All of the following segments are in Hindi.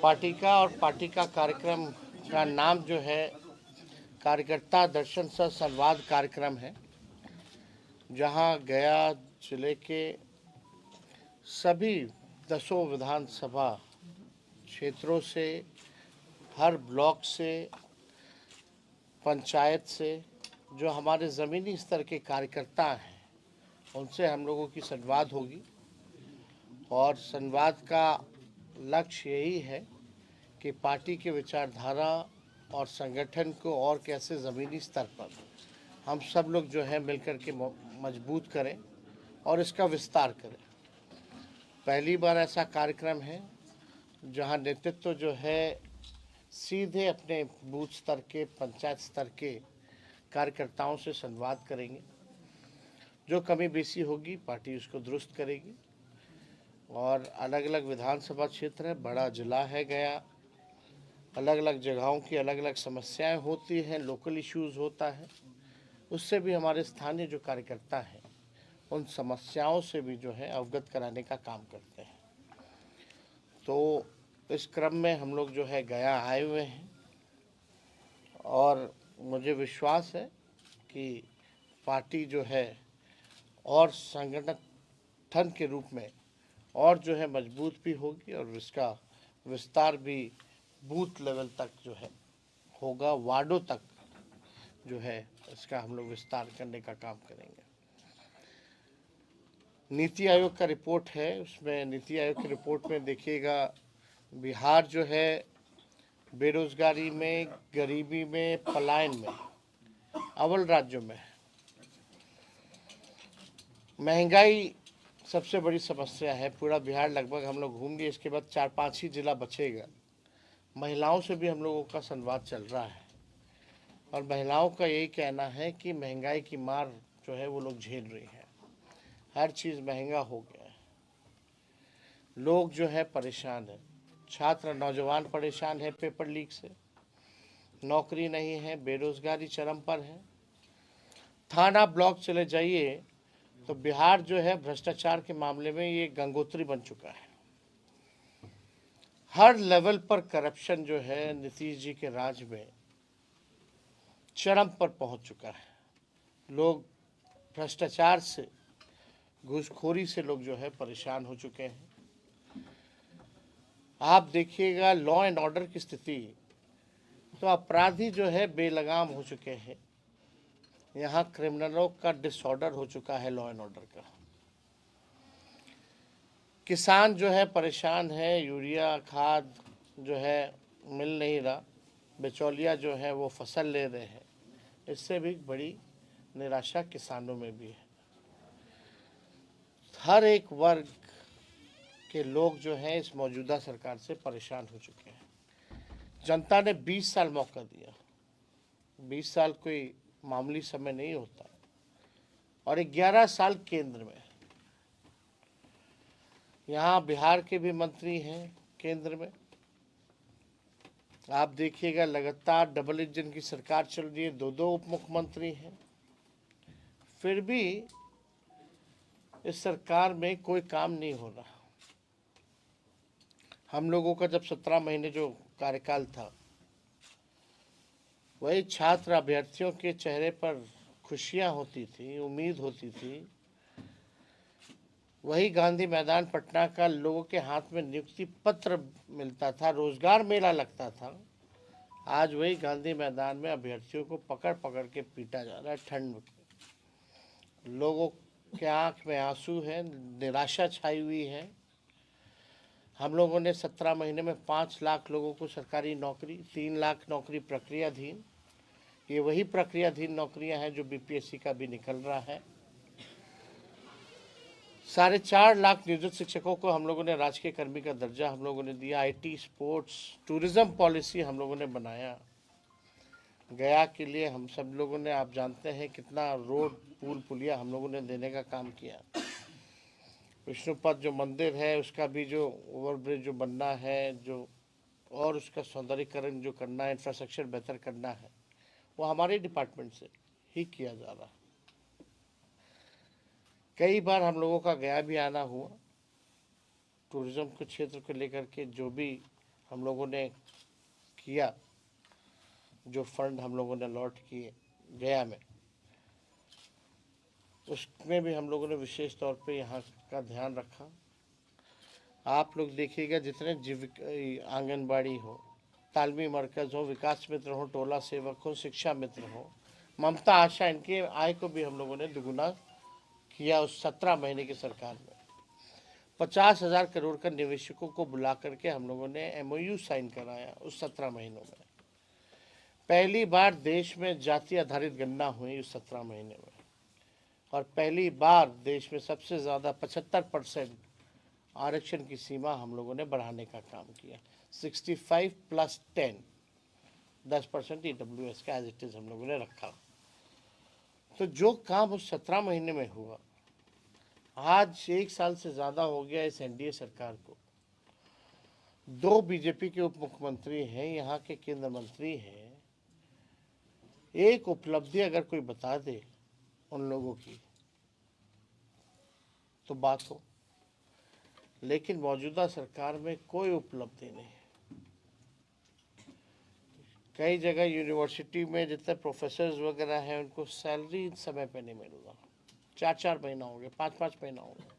पार्टी का और पार्टी का कार्यक्रम का नाम जो है कार्यकर्ता दर्शन सह संवाद कार्यक्रम है, जहां गया जिले के सभी 10 विधानसभा क्षेत्रों से, हर ब्लॉक से, पंचायत से जो हमारे ज़मीनी स्तर के कार्यकर्ता हैं उनसे हम लोगों की संवाद होगी। और संवाद का लक्ष्य यही है कि पार्टी के विचारधारा और संगठन को और कैसे ज़मीनी स्तर पर हम सब लोग जो है मिलकर के मजबूत करें और इसका विस्तार करें। पहली बार ऐसा कार्यक्रम है जहां नेतृत्व जो है सीधे अपने बूथ स्तर के, पंचायत स्तर के कार्यकर्ताओं से संवाद करेंगे। जो कमी बेसी होगी पार्टी उसको दुरुस्त करेगी। और अलग अलग विधानसभा क्षेत्र है, बड़ा जिला है गया, अलग अलग जगहों की अलग अलग समस्याएं होती हैं, लोकल इश्यूज़ होता है, उससे भी हमारे स्थानीय जो कार्यकर्ता हैं उन समस्याओं से भी जो है अवगत कराने का काम करते हैं। तो इस क्रम में हम लोग जो है गया आए हुए हैं और मुझे विश्वास है कि पार्टी जो है और संगठन के रूप में और जो है मजबूत भी होगी और इसका विस्तार भी बूथ लेवल तक जो है होगा, वार्डों तक जो है इसका हम लोग विस्तार करने का काम करेंगे। नीति आयोग का रिपोर्ट है, उसमें नीति आयोग की रिपोर्ट में देखिएगा बिहार जो है बेरोजगारी में, गरीबी में, पलायन में अव्वल राज्यों में है। महंगाई सबसे बड़ी समस्या है, पूरा बिहार लगभग हम लोग घूम लिए, इसके बाद 4-5 ही जिला बचेगा। महिलाओं से भी हम लोगों का संवाद चल रहा है और महिलाओं का यही कहना है कि महंगाई की मार जो है वो लोग झेल रही है, हर चीज़ महंगा हो गया है, लोग जो है परेशान है, छात्र नौजवान परेशान है पेपर लीक से, नौकरी नहीं है, बेरोजगारी चरम पर है। थाना ब्लॉक चले जाइए तो बिहार जो है भ्रष्टाचार के मामले में ये गंगोत्री बन चुका है। हर लेवल पर करप्शन जो है नीतीश जी के राज में चरम पर पहुंच चुका है। लोग भ्रष्टाचार से, घूसखोरी से लोग जो है परेशान हो चुके हैं। आप देखिएगा लॉ एंड ऑर्डर की स्थिति, तो अपराधी जो है बेलगाम हो चुके हैं। यहाँ क्रिमिनलों का डिसऑर्डर हो चुका है लॉ एंड ऑर्डर का। किसान जो है परेशान है, यूरिया खाद जो है मिल नहीं रहा, बिचौलिया जो है वो फसल ले रहे हैं, इससे भी बड़ी निराशा किसानों में भी है। हर एक वर्ग के लोग जो हैं इस मौजूदा सरकार से परेशान हो चुके हैं। जनता ने 20 साल मौका दिया, 20 साल कोई मामूली समय नहीं होता, और 11 साल केंद्र में। यहाँ बिहार के भी मंत्री हैं केंद्र में, आप देखिएगा लगातार डबल इंजन की सरकार चल रही है, 2-2 उप मुख्यमंत्री हैं, फिर भी इस सरकार में कोई काम नहीं हो रहा। हम लोगों का जब 17 महीने जो कार्यकाल था, वही छात्र अभ्यर्थियों के चेहरे पर खुशियां होती थी, उम्मीद होती थी, वही गांधी मैदान पटना का लोगों के हाथ में नियुक्ति पत्र मिलता था, रोजगार मेला लगता था। आज वही गांधी मैदान में अभ्यर्थियों को पकड़ पकड़ के पीटा जा रहा है ठंड में। लोगों के आंख में आंसू है, निराशा छाई हुई है। हम लोगों ने 17 महीने में 5 लाख लोगों को सरकारी नौकरी, 3 लाख नौकरी प्रक्रियाधीन, ये वही प्रक्रियाधीन नौकरियां हैं जो बीपीएससी का भी निकल रहा है। 4.5 लाख नियोजित शिक्षकों को हम लोगों ने राजकीय कर्मी का दर्जा हम लोगों ने दिया। आईटी, स्पोर्ट्स, टूरिज्म पॉलिसी हम लोगों ने बनाया। गया के लिए हम सब लोगों ने, आप जानते हैं कितना रोड, पुल, पुलिया हम लोगों ने देने का काम किया। विष्णुपद जो मंदिर है उसका भी जो ओवरब्रिज जो बनना है, जो और उसका सौंदर्यीकरण जो करना है, इंफ्रास्ट्रक्चर बेहतर करना है, वो हमारे डिपार्टमेंट से ही किया जा रहा है। कई बार हम लोगों का गया भी आना हुआ, टूरिज्म के क्षेत्र को लेकर के जो भी हम लोगों ने किया, जो फंड हम लोगों ने अलॉट किए गया में, उसमें भी हम लोगों ने विशेष तौर पे यहाँ का ध्यान रखा। आप लोग देखिएगा, जितने आंगनबाड़ी हो, तालमी मरकज़ हो, विकास मित्र हो, टोला सेवक हो, शिक्षा मित्र हो, ममता आशा, इनके आय को भी हम लोगों ने दुगुना किया उस 17 महीने की सरकार में। 50,000 करोड़ का निवेशकों को बुला करके हम लोगों ने MOU साइन कराया उस 17 महीनों में। पहली बार देश में जाति आधारित गणना हुई उस 17 महीने में, और पहली बार देश में सबसे ज़्यादा 75% आरक्षण की सीमा हम लोगों ने बढ़ाने का काम किया। 65 + 10% EWS का एज इट इज़ हम लोगों ने रखा। तो जो काम उस 17 महीने में हुआ, आज 1 साल से ज़्यादा हो गया इस NDA सरकार को। 2 बीजेपी के उप मुख्यमंत्री हैं, यहाँ के केंद्र मंत्री हैं। एक उपलब्धि अगर कोई बता दे उन लोगों की तो बात हो, लेकिन मौजूदा सरकार में कोई उपलब्धि नहीं। कई जगह यूनिवर्सिटी में जितने प्रोफेसर्स वगैरह हैं, उनको सैलरी समय पे नहीं मिल रहा। 4-4 महीना हो गया, 5-5 महीना हो गया।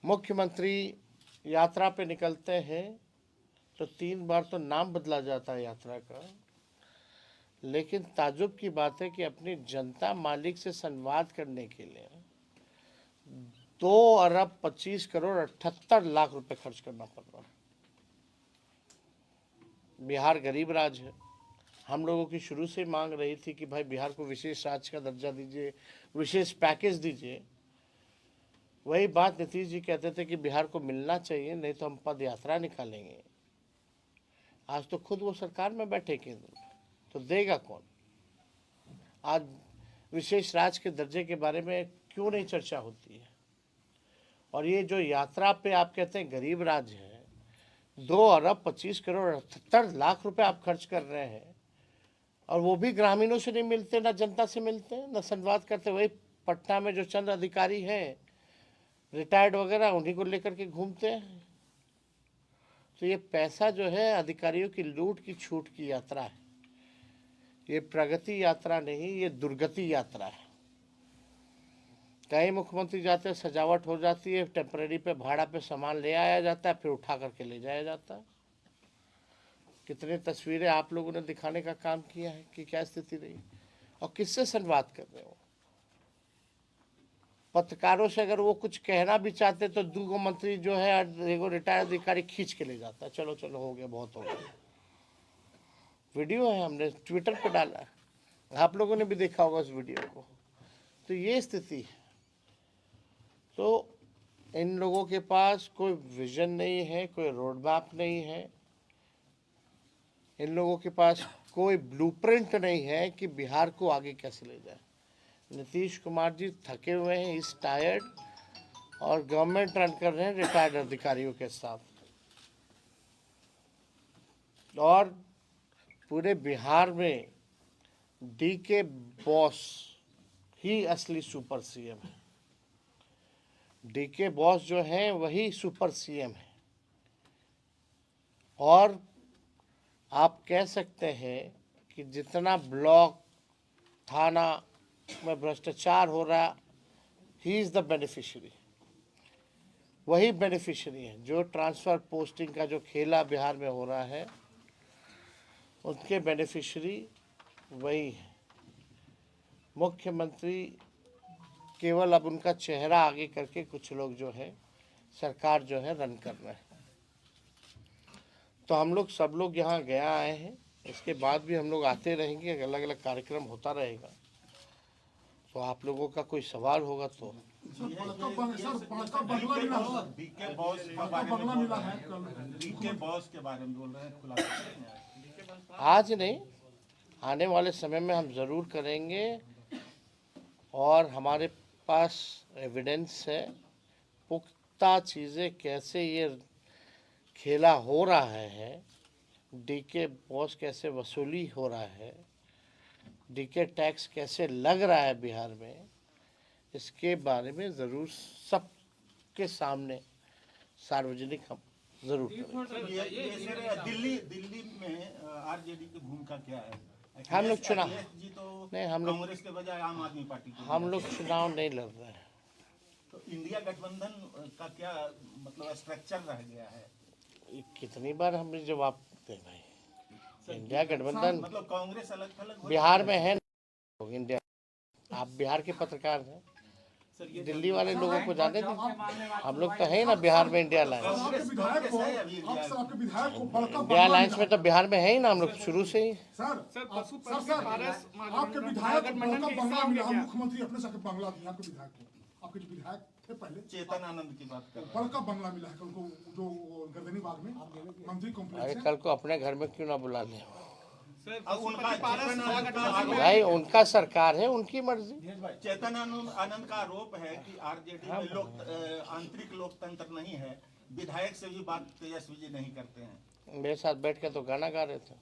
मुख्यमंत्री यात्रा पे निकलते हैं तो 3 बार तो नाम बदला जाता है यात्रा का, लेकिन ताज्जुब की बात है कि अपनी जनता मालिक से संवाद करने के लिए 2 अरब 25 करोड़ 78 लाख रुपए खर्च करना पड़ रहा है। बिहार गरीब राज्य है। हम लोगों की शुरू से मांग रही थी कि भाई बिहार को विशेष राज्य का दर्जा दीजिए, विशेष पैकेज दीजिए। वही बात नीतीश जी कहते थे कि बिहार को मिलना चाहिए, नहीं तो हम पद यात्रा निकालेंगे। आज तो खुद वो सरकार में बैठे केंद्र में, तो देगा कौन? आज विशेष राज्य के दर्जे के बारे में क्यों नहीं चर्चा होती है? और ये जो यात्रा पे आप कहते हैं गरीब राज्य है, 2 अरब 25 करोड़ 78 लाख रुपए आप खर्च कर रहे हैं, और वो भी ग्रामीणों से नहीं मिलते, ना जनता से मिलते हैं, ना संवाद करते। वही पटना में जो चंद अधिकारी हैं रिटायर्ड वगैरह, उन्हीं को लेकर के घूमते हैं। तो ये पैसा जो है अधिकारियों की लूट की छूट की यात्रा है। ये प्रगति यात्रा नहीं, ये दुर्गति यात्रा है। कई मुख्यमंत्री जाते हैं, सजावट हो जाती है, टेम्परेरी पे भाड़ा पे सामान ले आया जाता है, फिर उठा करके ले जाया जाता है। कितने तस्वीरें आप लोगों ने दिखाने का काम किया है कि क्या स्थिति रही, और किससे संवाद कर रहे हो? पत्रकारों से अगर वो कुछ कहना भी चाहते तो 2 मंत्री जो है, एगो रिटायर्ड अधिकारी खींच के ले जाता है, चलो चलो हो गया, बहुत हो गया। वीडियो है, हमने ट्विटर पे डाला है, आप लोगों ने भी देखा होगा उस वीडियो को। तो ये स्थिति है। तो इन लोगों के पास कोई विजन नहीं है, कोई रोड मैप नहीं है, इन लोगों के पास कोई ब्लूप्रिंट नहीं है कि बिहार को आगे कैसे ले जाए। नीतीश कुमार जी थके हुए हैं, इज टायर्ड, और गवर्नमेंट रन कर रहे हैं रिटायर्ड अधिकारियों के साथ। और पूरे बिहार में DK बॉस ही असली सुपर CM है। DK बॉस जो है वही सुपर CM है। और आप कह सकते हैं कि जितना ब्लॉक थाना में भ्रष्टाचार हो रहा, ही इज़ द बेनिफिशियरी। वही बेनिफिशियरी है। जो ट्रांसफ़र पोस्टिंग का जो खेला बिहार में हो रहा है, उनके बेनिफिशियरी वही है। मुख्यमंत्री केवल अब उनका चेहरा आगे करके कुछ लोग जो है सरकार जो है रन कर रहे हैं। तो हम लोग सब लोग यहाँ गया आए हैं, इसके बाद भी हम लोग आते रहेंगे, अलग अलग कार्यक्रम होता रहेगा। तो आप लोगों का कोई सवाल होगा तो। आज नहीं, आने वाले समय में हम ज़रूर करेंगे, और हमारे पास एविडेंस है, पुख्ता चीज़ें कैसे ये खेला हो रहा है, DK बॉस कैसे वसूली हो रहा है, DK टैक्स कैसे लग रहा है बिहार में, इसके बारे में ज़रूर सबके सामने सार्वजनिक हम जरूर ये सर दिल्ली में आरजेडी की भूमिका क्या है? हम लोग चुनाव जी तो नहीं, हम लोग कांग्रेस के बजाय आम आदमी पार्टी की हम लोग चुनाव नहीं लड़ रहे हैं। तो इंडिया गठबंधन का क्या मतलब स्ट्रक्चर रह गया है? ये कितनी बार हमने जवाब दे भाई, इंडिया गठबंधन मतलब कांग्रेस अलग थलग बिहार में है ना, इंडिया। आप बिहार के पत्रकार हैं, दिल्ली वाले लोगों को जाने दीजिए, हम लोग तो है ना बिहार में इंडिया अलायंस। इंडिया अलायंस में तो बिहार में है ही ना हम लोग शुरू से ही। आपके विधायक बड़का बंगला मिला, हम मुख्यमंत्री अपने से बंगला दिया आपके विधायक को। आपके जो विधायक थे पहले चेतन आनंद की बात कर बड़का बंगला मिला है कल को, जो गर्दनी बाग में मंत्री अरे कॉम्प्लेक्स है। कल को अपने घर में क्यों ना बुला लें उनका भाई, उनका सरकार है, उनकी मर्जी। चेतन आनंद का आरोप है कि आरजेडी में आंतरिक लोकतंत्र नहीं है, विधायक से भी बात तेजस्वी जी नहीं करते हैं। मेरे साथ बैठ के तो गाना गा रहे थे।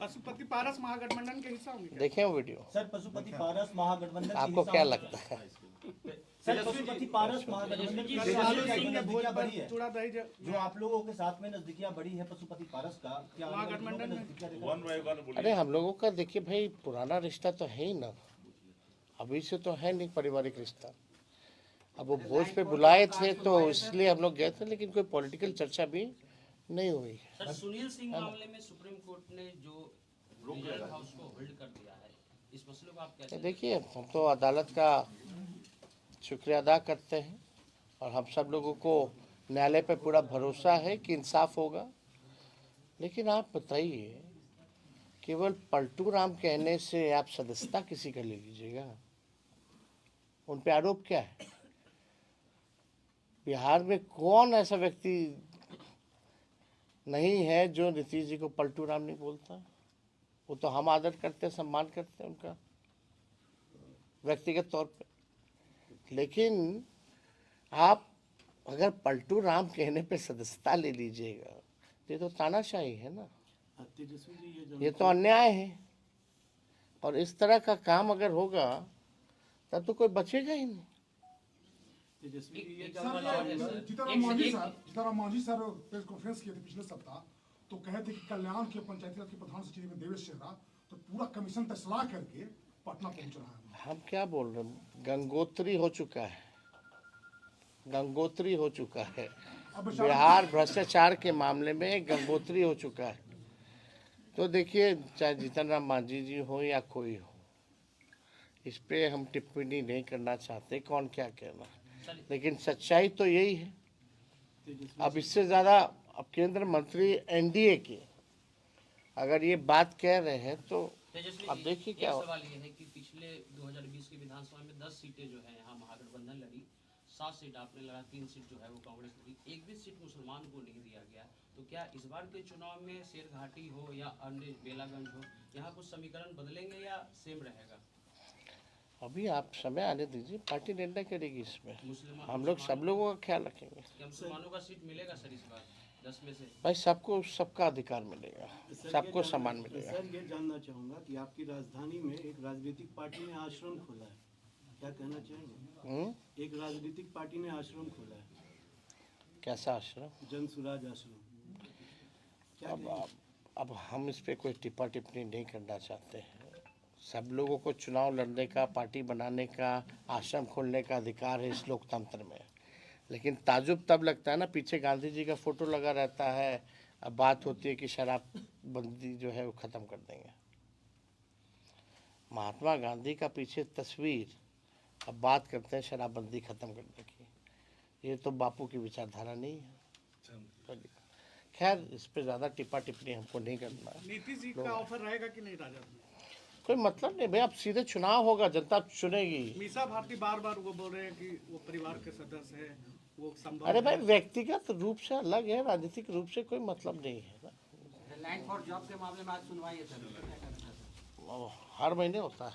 पशुपति पारस महागठबंधन के हिस्सा होंगे। देखे वो वीडियो? सर पशुपति पारस महागठबंधन आपको क्या लगता है? सर पशुपति पारस महागठबंधन की नजदीकियां बढ़ी है, जो आप लोगों के साथ में नजदीकियां बढ़ी है पशुपति पारस का, क्या महागठबंधन में अरे हम लोगों का देखिए भाई, पुराना रिश्ता तो है ही ना, अभी से तो है नहीं पारिवारिक रिश्ता। अब वो भोज पे बुलाए थे तो इसलिए हम लोग गए थे, लेकिन कोई पॉलिटिकल चर्चा भी नहीं हुई। सर सुनील सिंह मामले में सुप्रीम कोर्ट ने जो रिजर्व हाउस को होल्ड कर दिया है, इस मसले को आप कैसे देखिए, हम तो अदालत का शुक्रिया अदा करते हैं और हम सब लोगों को न्यायालय पे पूरा भरोसा है कि इंसाफ होगा। लेकिन आप बताइए, केवल पलटू राम कहने से आप सदस्यता किसी का ले लीजिएगा? उन पे आरोप क्या है? बिहार में कौन ऐसा व्यक्ति नहीं है जो नीतीश जी को पलटू राम नहीं बोलता? वो तो हम आदर करते हैं, सम्मान करते हैं उनका व्यक्तिगत तौर पे। लेकिन आप अगर पलटू राम कहने पे सदस्यता ले लीजिएगा, ये तो तानाशाही है ना, ये तो अन्याय है। और इस तरह का काम अगर होगा तब तो कोई बचेगा ही नहीं। Jitaram Manjhi sir press conference किए थे पिछले सप्ताह, तो कहे थे कि कल्याण के पंचायती राज के प्रधान सचिव में देवेश चेहरा तो पूरा कमीशन तक सलाह करके पटना पहुंच रहा है। हम क्या बोल रहे हैं, गंगोत्री हो चुका है, गंगोत्री हो चुका है। बिहार भ्रष्टाचार के मामले में गंगोत्री हो चुका है। तो देखिए, चाहे जीतन राम मांझी जी हो या कोई हो, इस पे हम टिप्पणी नहीं करना चाहते कौन क्या कहना, लेकिन सच्चाई तो यही है। अब इससे ज़्यादा अब केंद्र मंत्री एनडीए के अगर ये बात कह रहे हैं तो अब देखिए क्या सवाल ये है कि पिछले 2020 की विधानसभा में 10 सीटें जो है यहाँ महागठबंधन लड़ी, 7 सीट आपने लड़ा, 3 सीट जो है वो कांग्रेस लड़ी, एक भी सीट मुसलमान को नहीं दिया गया। तो क्या इस बार के चुनाव में शेरघाटी हो या अन्य बेलागंज हो, यहाँ कुछ समीकरण बदलेंगे या सेम रहेगा? अभी आप समय आने दीजिए, पार्टी निर्णय करेगी इसमें। हम लोग सब लोगों का ख्याल रखेंगे। क्या मुसलमानों का सीट मिलेगा सर इस बार 10 में से? भाई सबको सबका अधिकार मिलेगा, सबको सम्मान मिलेगा। सर ये जानना चाहूँगा कि आपकी राजधानी में एक राजनीतिक पार्टी ने आश्रम खोला है, क्या कहना चाहेंगे? एक राजनीतिक पार्टी ने आश्रम खोला है। कैसा आश्रम? जन सुराज आश्रम। अब हम इस पे कोई टिप्पा टिप्पणी नहीं करना चाहते हैं। सब लोगों को चुनाव लड़ने का, पार्टी बनाने का, आश्रम खोलने का अधिकार है इस लोकतंत्र में। लेकिन ताजुब तब लगता है ना, पीछे गांधी जी का फोटो लगा रहता है, अब बात होती है कि शराबबंदी जो है वो ख़त्म कर देंगे। महात्मा गांधी का पीछे तस्वीर, अब बात करते हैं शराबबंदी ख़त्म करने की। ये तो बापू की विचारधारा नहीं है। खैर, इस पे ज़्यादा टिप्पा टिप्पणी हमको नहीं करना है। नीतीश जी का ऑफर रहेगा कि नहीं राजा? कोई मतलब नहीं भाई, अब सीधे चुनाव होगा, जनता चुनेगी। मीसा भारती बार बार वो बोल रहे हैं कि वो परिवार के सदस्य है, वो संभव। अरे भाई, व्यक्तिगत रूप से अलग है, राजनीतिक रूप से कोई मतलब नहीं है ना। लैंड फॉर जॉब के मामले में आज सुनवाई है सर, हर महीने होता है।